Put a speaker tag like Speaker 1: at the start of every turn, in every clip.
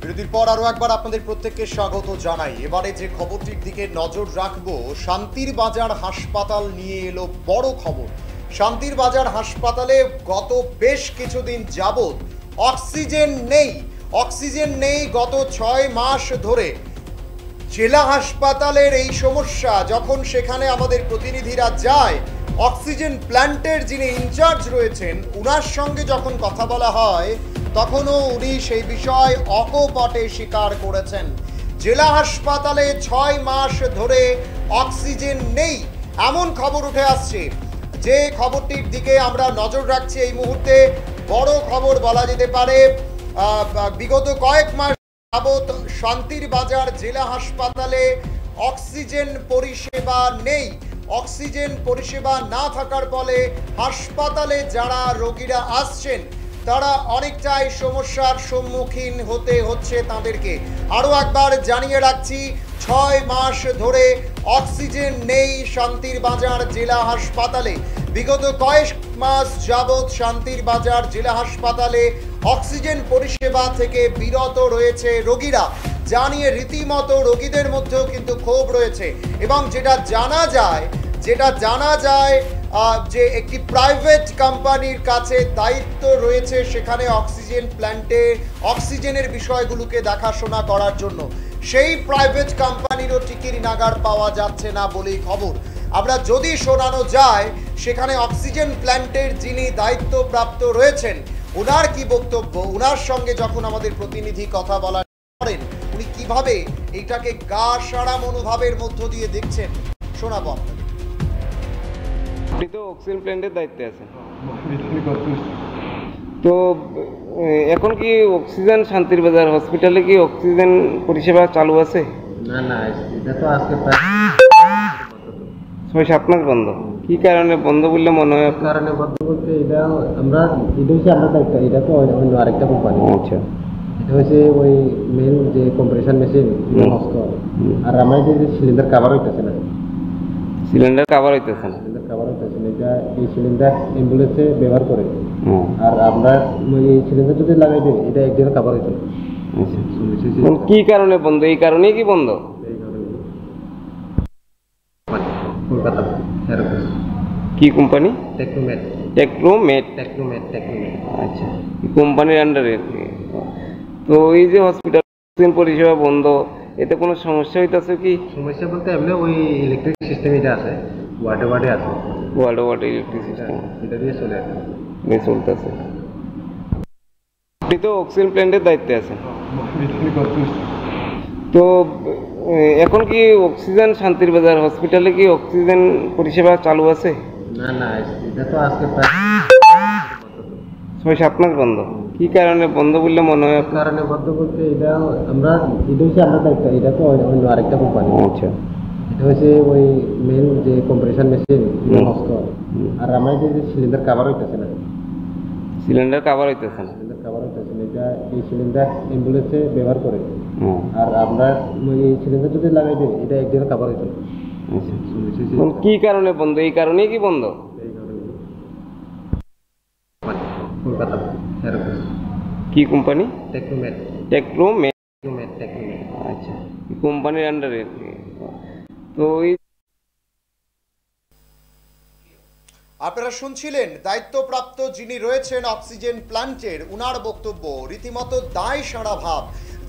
Speaker 1: বিরতির পর আরো একবার আপনাদের প্রত্যেককে স্বাগত জানাই। এবারে যে খবরটির দিকে নজর রাখবো, শান্তির বাজার হাসপাতাল নিয়ে এলো বড় খবর। শান্তির বাজার হাসপাতালে গত বেশ কিছুদিন যাবৎ অক্সিজেন নেই গত 6 মাস ধরে। জেলা হাসপাতালের এই সমস্যা, যখন সেখানে আমাদের প্রতিনিধিরা যায়, অক্সিজেন প্ল্যান্টের যিনি ইনচার্জ রয়েছেন উনার সঙ্গে যখন কথা বলা হয় তখনও উনি সেই বিষয় অকপটে স্বীকার করেছেন। জেলা হাসপাতালে 6 মাস ধরে অক্সিজেন নেই এমন খবর উঠে আসছে। যে খবরটির দিকে আমরা নজর রাখছি এই মুহূর্তে, বড় খবর বলা যেতে পারে। বিগত কয়েক মাস যাবৎ শান্তির বাজার জেলা হাসপাতালে অক্সিজেন পরিষেবা নেই। অক্সিজেন পরিষেবা না থাকার ফলে হাসপাতালে যারা রোগীরা আসছেন তারা অনেকটাই সমস্যার সম্মুখীন হতে হচ্ছে তাদেরকে। আরও একবার জানিয়ে রাখছি, 6 মাস ধরে অক্সিজেন নেই শান্তির বাজার জেলা হাসপাতালে। বিগত কয়েক মাস যাবৎ শান্তির বাজার জেলা হাসপাতালে অক্সিজেন পরিষেবা থেকে বিরত রয়েছে রোগীরা। জানিয়ে রীতিমতো রোগীদের মধ্যেও কিন্তু ক্ষোভ রয়েছে। এবং যেটা জানা যায় যে একটি প্রাইভেট কোম্পানির কাছে দায়িত্ব রয়েছে সেখানে অক্সিজেন প্ল্যান্টে অক্সিজেনের বিষয়গুলোকে দেখাশোনা করার জন্য। সেই প্রাইভেট কোম্পানিরও টিকিট নাগার পাওয়া যাচ্ছে না বলেই খবর। আমরা যদি শোনানো যায় সেখানে অক্সিজেন প্ল্যান্টের যিনি দায়িত্বপ্রাপ্ত রয়েছেন ওনার কি বক্তব্য, ওনার সঙ্গে যখন আমাদের প্রতিনিধি কথা বলা করেন উনি কিভাবে এইটাকে গা সারা মনোভাবের মধ্য দিয়ে দেখছেন শোনাবো আপনাদের।
Speaker 2: আপনি তো অক্সিজেন প্ল্যান্টের দায়িত্বে আছেন, তো এখন কি অক্সিজেন শান্তির বাজার হসপিটালে কি অক্সিজেন পরিষেবা চালু আছে?
Speaker 3: না, এটা তো আজকে প্রায়
Speaker 2: 6-7 মাস বন্ধ। কি কারণে বন্ধ বললে মনে হয়?
Speaker 3: কারণে বন্ধ বলতে এটা হচ্ছে আমরা দায়িত্ব, এটা তো অন্য আরেকটা কোম্পানি।
Speaker 2: আচ্ছা,
Speaker 3: এটা হচ্ছে ওই মেন যে কম্প্রেসার মেশিন নষ্ট হয়। আর আমার যে সিলিন্ডার কাভার হইতেছে না,
Speaker 2: সিলিন্ডার কাভার হইতেছে না,
Speaker 3: এটা এই সিলিন্ডার অ্যাম্বুলেন্সে ব্যবহার করে। আর আমরা এই সিলিন্ডার যদি লাগাই দিই এটা একদিনে কাভার হইতে।
Speaker 2: কি কারণে বন্ধ? এই কারণেই কি বন্ধ?
Speaker 3: কলকাতা
Speaker 2: কি কোম্পানি?
Speaker 3: টেকনোমেট।
Speaker 2: আচ্ছা, কোম্পানির আন্ডারে। তো এই যে হসপিটাল পরিষেবা বন্ধ, এতে কোনো সমস্যা হইতেছে কি?
Speaker 3: সমস্যা বলতে এমনি ওই ইলেকট্রিক সিস্টেম এটা আছে, ওয়ার্ডে আছে,
Speaker 2: ওয়ার্ডে ইলেকট্রিক সিস্টেম
Speaker 3: এটা দিয়ে
Speaker 2: চলতেছে। আপনি তো অক্সিজেন প্ল্যান্টের দায়িত্বে আছেন, তো এখন কি অক্সিজেন শান্তির বাজার হসপিটালে কি অক্সিজেন পরিষেবা চালু আছে?
Speaker 3: না, এটা তো আজকে প্রায়
Speaker 2: 6-7 মাস বন্ধ। কি কারণে বন্ধ বললে মনে হয়?
Speaker 3: কারণে বন্ধ বলতে এটা হচ্ছে আমরা দায়িত্ব, এটা তো অন্য আরেকটা কোম্পানি।
Speaker 2: আচ্ছা,
Speaker 3: এটা হচ্ছে ওই মেন যে কম্প্রেসার মেশিন নষ্ট হয়। আর আমার যে সিলিন্ডার কাভার হইতেছে না, এটা এই সিলিন্ডার অ্যাম্বুলেন্সে ব্যবহার করে। আর আমরা এই সিলিন্ডার যদি লাগাই দিই এটা একদিনে কাভার হইতে।
Speaker 2: কি কারণে বন্ধ? এই কারণেই কি বন্ধ?
Speaker 3: কলকাতা
Speaker 2: কি কোম্পানি?
Speaker 3: টেকনোমেট।
Speaker 2: আচ্ছা, কোম্পানির আন্ডারে। তো
Speaker 1: আপনারা শুনছিলেন দায়িত্বপ্রাপ্ত যিনি রয়েছেন অক্সিজেন প্ল্যান্টের উনার বক্তব্য। রীতিমতো দায় সারা ভাব,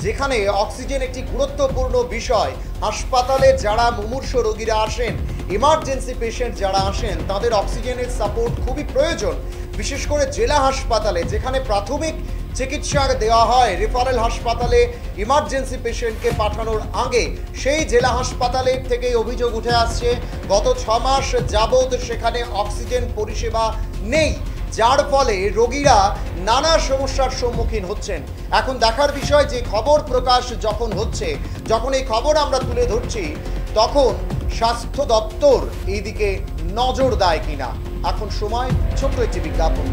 Speaker 1: যেখানে অক্সিজেন একটি গুরুত্বপূর্ণ বিষয়। হাসপাতালে যারা মুমূর্ষ রোগীরা আসেন, ইমার্জেন্সি পেশেন্ট যারা আসেন তাদের অক্সিজেনের সাপোর্ট খুবই প্রয়োজন। বিশেষ করে জেলা হাসপাতালে যেখানে প্রাথমিক চিকিৎসা দেওয়া হয় রেফারেল হাসপাতালে ইমার্জেন্সি পেশেন্টকে পাঠানোর আগে, সেই জেলা হাসপাতালের থেকে অভিযোগ উঠে আসছে গত 6 মাস যাবৎ সেখানে অক্সিজেন পরিষেবা নেই, যার ফলে রোগীরা নানা সমস্যার সম্মুখীন হচ্ছেন। এখন দেখার বিষয় যে খবর প্রকাশ যখন হচ্ছে, যখন এই খবর আমরা তুলে ধরছি, তখন স্বাস্থ্য দপ্তর এইদিকে নজর দেয় কিনা। এখন সময় ছোট্ট একটি বিজ্ঞাপন।